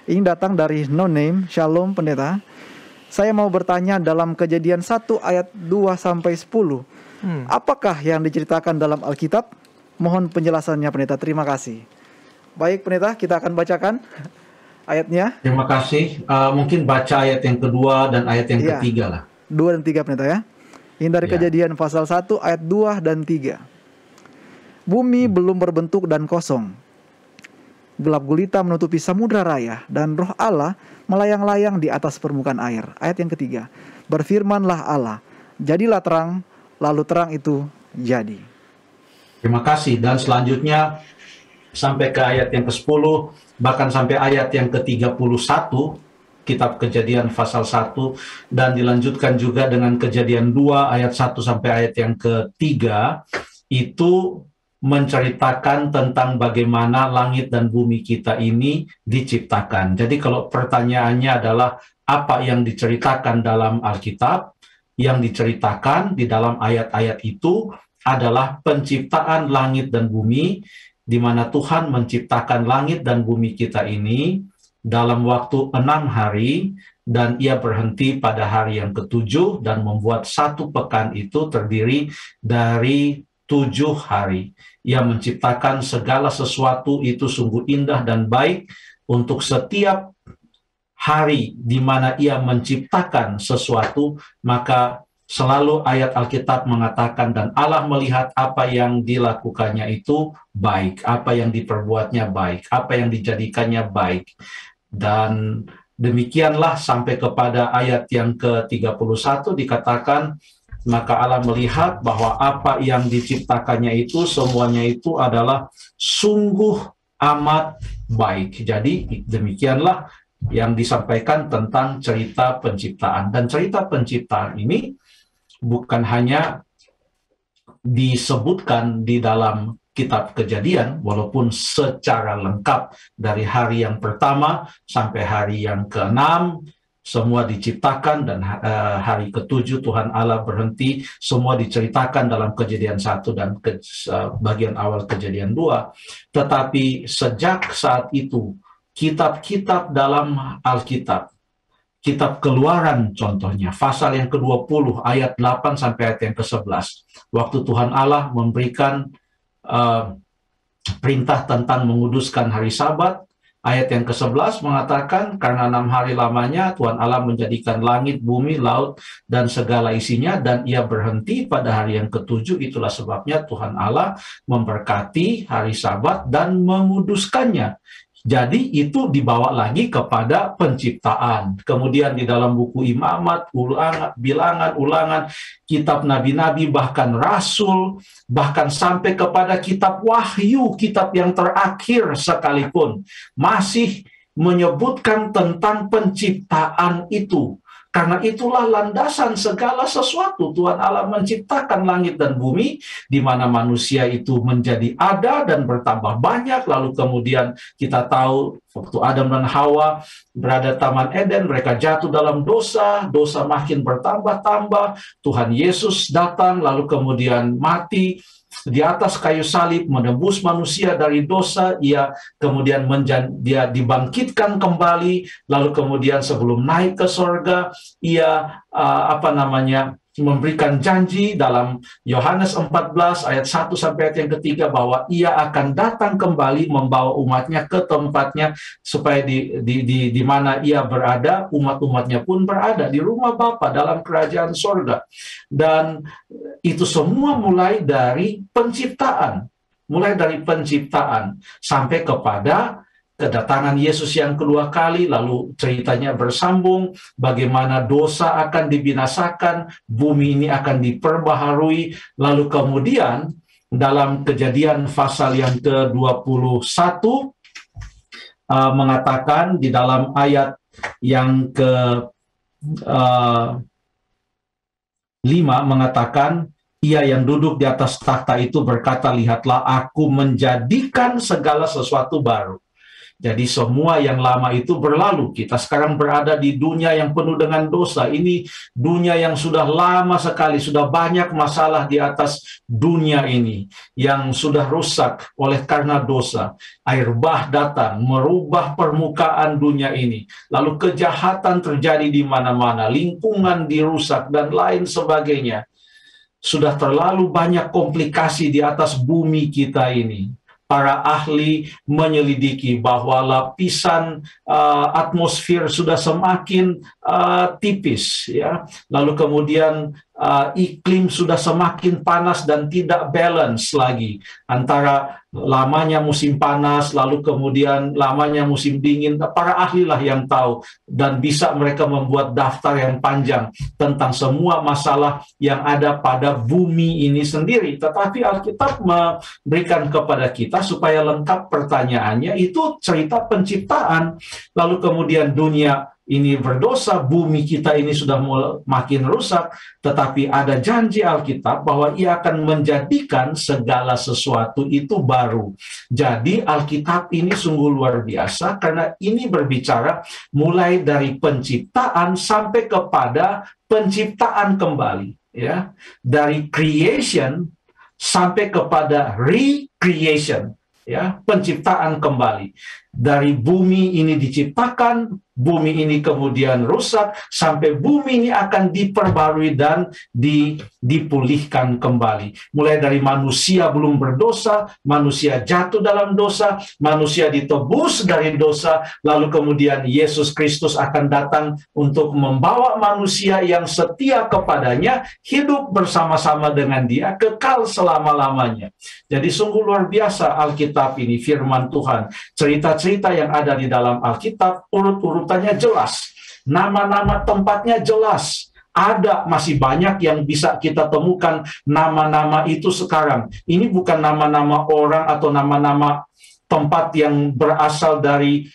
Ini datang dari No Name. Shalom pendeta. Saya mau bertanya dalam Kejadian 1 ayat 2 sampai 10. Apakah yang diceritakan dalam Alkitab? Mohon penjelasannya pendeta. Terima kasih. Baik pendeta, kita akan bacakan ayatnya. Terima kasih. Mungkin baca ayat yang kedua dan ayat yang ketiga lah. 2 dan 3 pendeta ya. Ini dari Kejadian pasal 1 ayat 2 dan 3. Bumi belum berbentuk dan kosong. Gelap gulita menutupi samudra raya, dan roh Allah melayang-layang di atas permukaan air. Ayat yang ketiga. Berfirmanlah Allah, jadilah terang, lalu terang itu jadi. Terima kasih. Dan selanjutnya sampai ke ayat yang ke-10, bahkan sampai ayat yang ke-31, Kitab Kejadian pasal 1, dan dilanjutkan juga dengan Kejadian 2 ayat 1 sampai ayat yang ke-3, itu menceritakan tentang bagaimana langit dan bumi kita ini diciptakan. Jadi kalau pertanyaannya adalah apa yang diceritakan dalam Alkitab, yang diceritakan di dalam ayat-ayat itu adalah penciptaan langit dan bumi, di mana Tuhan menciptakan langit dan bumi kita ini dalam waktu 6 hari, dan ia berhenti pada hari yang ke-7 dan membuat satu pekan itu terdiri dari 7 hari. Ia menciptakan segala sesuatu itu sungguh indah dan baik. Untuk setiap hari di mana ia menciptakan sesuatu, maka selalu ayat Alkitab mengatakan, dan Allah melihat apa yang dilakukannya itu baik, apa yang diperbuatnya baik, apa yang dijadikannya baik. Dan demikianlah sampai kepada ayat yang ke-31 dikatakan, maka Allah melihat bahwa apa yang diciptakannya itu semuanya itu adalah sungguh amat baik. Jadi demikianlah yang disampaikan tentang cerita penciptaan. Dan cerita penciptaan ini bukan hanya disebutkan di dalam Kitab Kejadian, walaupun secara lengkap dari hari yang pertama sampai hari yang ke-6, semua diciptakan, dan hari ke-7 Tuhan Allah berhenti, semua diceritakan dalam Kejadian 1 dan bagian awal Kejadian 2. Tetapi sejak saat itu, kitab-kitab dalam Alkitab, Kitab Keluaran contohnya, pasal yang ke-20 ayat 8 sampai ayat yang ke-11, waktu Tuhan Allah memberikan perintah tentang menguduskan hari Sabat, ayat yang ke-11 mengatakan, karena 6 hari lamanya Tuhan Allah menjadikan langit, bumi, laut, dan segala isinya, dan ia berhenti pada hari yang ke-7. Itulah sebabnya Tuhan Allah memberkati hari Sabat dan menguduskannya. Jadi itu dibawa lagi kepada penciptaan. Kemudian di dalam buku Imamat, Bilangan, Ulangan, kitab nabi-nabi, bahkan rasul, bahkan sampai kepada kitab Wahyu, kitab yang terakhir sekalipun, masih menyebutkan tentang penciptaan itu. Karena itulah landasan segala sesuatu. Tuhan Allah menciptakan langit dan bumi, di mana manusia itu menjadi ada dan bertambah banyak. Lalu kemudian kita tahu waktu Adam dan Hawa berada di Taman Eden, mereka jatuh dalam dosa, dosa makin bertambah-tambah. Tuhan Yesus datang, lalu kemudian mati di atas kayu salib, menebus manusia dari dosa. Ia kemudian dia dibangkitkan kembali, lalu kemudian sebelum naik ke sorga, ia memberikan janji dalam Yohanes 14 ayat 1 sampai ayat yang ketiga bahwa ia akan datang kembali membawa umatnya ke tempatnya, supaya di mana ia berada, umat-umatnya pun berada di rumah Bapa dalam kerajaan sorga. Dan itu semua mulai dari penciptaan, sampai kepada kedatangan Yesus yang kedua kali, lalu ceritanya bersambung, bagaimana dosa akan dibinasakan, bumi ini akan diperbaharui, lalu kemudian dalam Kejadian pasal yang ke-21 mengatakan di dalam ayat yang ke-5 mengatakan, ia yang duduk di atas takhta itu berkata, lihatlah aku menjadikan segala sesuatu baru. Jadi semua yang lama itu berlalu. Kita sekarang berada di dunia yang penuh dengan dosa. Ini dunia yang sudah lama sekali, sudah banyak masalah di atas dunia ini yang sudah rusak oleh karena dosa. Air bah datang, merubah permukaan dunia ini. Lalu kejahatan terjadi di mana-mana, lingkungan dirusak, dan lain sebagainya. Sudah terlalu banyak komplikasi di atas bumi kita ini. Para ahli menyelidiki bahwa lapisan atmosfer sudah semakin tipis, ya. Lalu kemudian iklim sudah semakin panas dan tidak balance lagi antara lamanya musim panas, lalu kemudian lamanya musim dingin. Para ahli lah yang tahu, dan bisa mereka membuat daftar yang panjang tentang semua masalah yang ada pada bumi ini sendiri. Tetapi Alkitab memberikan kepada kita supaya lengkap pertanyaannya, itu cerita penciptaan. Lalu kemudian dunia ini berdosa, bumi kita ini sudah makin rusak, tetapi ada janji Alkitab bahwa Ia akan menjadikan segala sesuatu itu baru. Jadi Alkitab ini sungguh luar biasa, karena ini berbicara mulai dari penciptaan sampai kepada penciptaan kembali, ya. Dari creation sampai kepada recreation, ya, penciptaan kembali. Dari bumi ini diciptakan, bumi ini kemudian rusak, sampai bumi ini akan diperbarui dan dipulihkan kembali. Mulai dari manusia belum berdosa, manusia jatuh dalam dosa, manusia ditebus dari dosa, lalu kemudian Yesus Kristus akan datang untuk membawa manusia yang setia kepadanya, hidup bersama-sama dengan Dia, kekal selama-lamanya. Jadi sungguh luar biasa Alkitab ini, firman Tuhan. Cerita-cerita yang ada di dalam Alkitab, urut-urutannya jelas. Nama-nama tempatnya jelas. Ada, masih banyak yang bisa kita temukan nama-nama itu sekarang. Ini bukan nama-nama orang atau nama-nama tempat yang berasal dari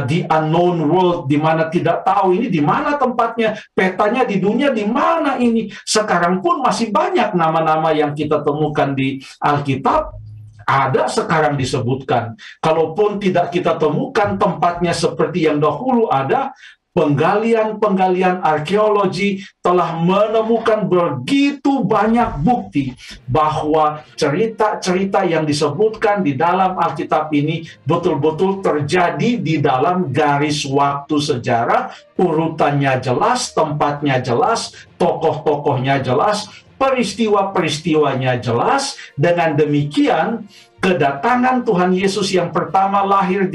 the unknown world, di mana tidak tahu ini di mana tempatnya, petanya di dunia di mana ini. Sekarang pun masih banyak nama-nama yang kita temukan di Alkitab, ada sekarang disebutkan. Kalaupun tidak kita temukan tempatnya seperti yang dahulu ada, penggalian-penggalian arkeologi telah menemukan begitu banyak bukti bahwa cerita-cerita yang disebutkan di dalam Alkitab ini betul-betul terjadi di dalam garis waktu sejarah. Urutannya jelas, tempatnya jelas, tokoh-tokohnya jelas, peristiwa-peristiwanya jelas. Dengan demikian, kedatangan Tuhan Yesus yang pertama lahir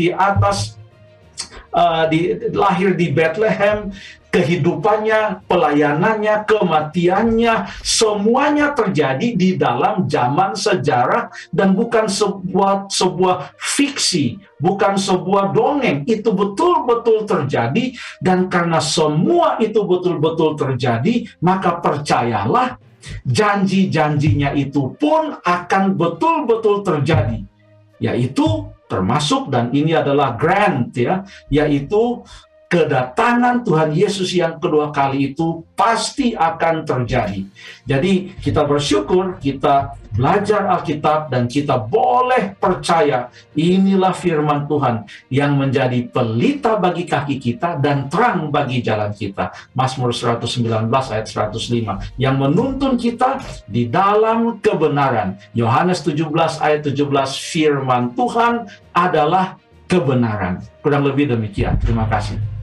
lahir di Bethlehem, kehidupannya, pelayanannya, kematiannya, semuanya terjadi di dalam zaman sejarah, dan bukan sebuah fiksi, bukan sebuah dongeng. Itu betul-betul terjadi, dan karena semua itu betul-betul terjadi, maka percayalah, janji-janjinya itu pun akan betul-betul terjadi, yaitu termasuk, dan ini adalah grant, ya, yaitu kedatangan Tuhan Yesus yang kedua kali itu pasti akan terjadi. Jadi kita bersyukur, kita belajar Alkitab, dan kita boleh percaya inilah firman Tuhan yang menjadi pelita bagi kaki kita dan terang bagi jalan kita. Mazmur 119 ayat 105 yang menuntun kita di dalam kebenaran. Yohanes 17 ayat 17, firman Tuhan adalah kebenaran. Kurang lebih demikian. Terima kasih.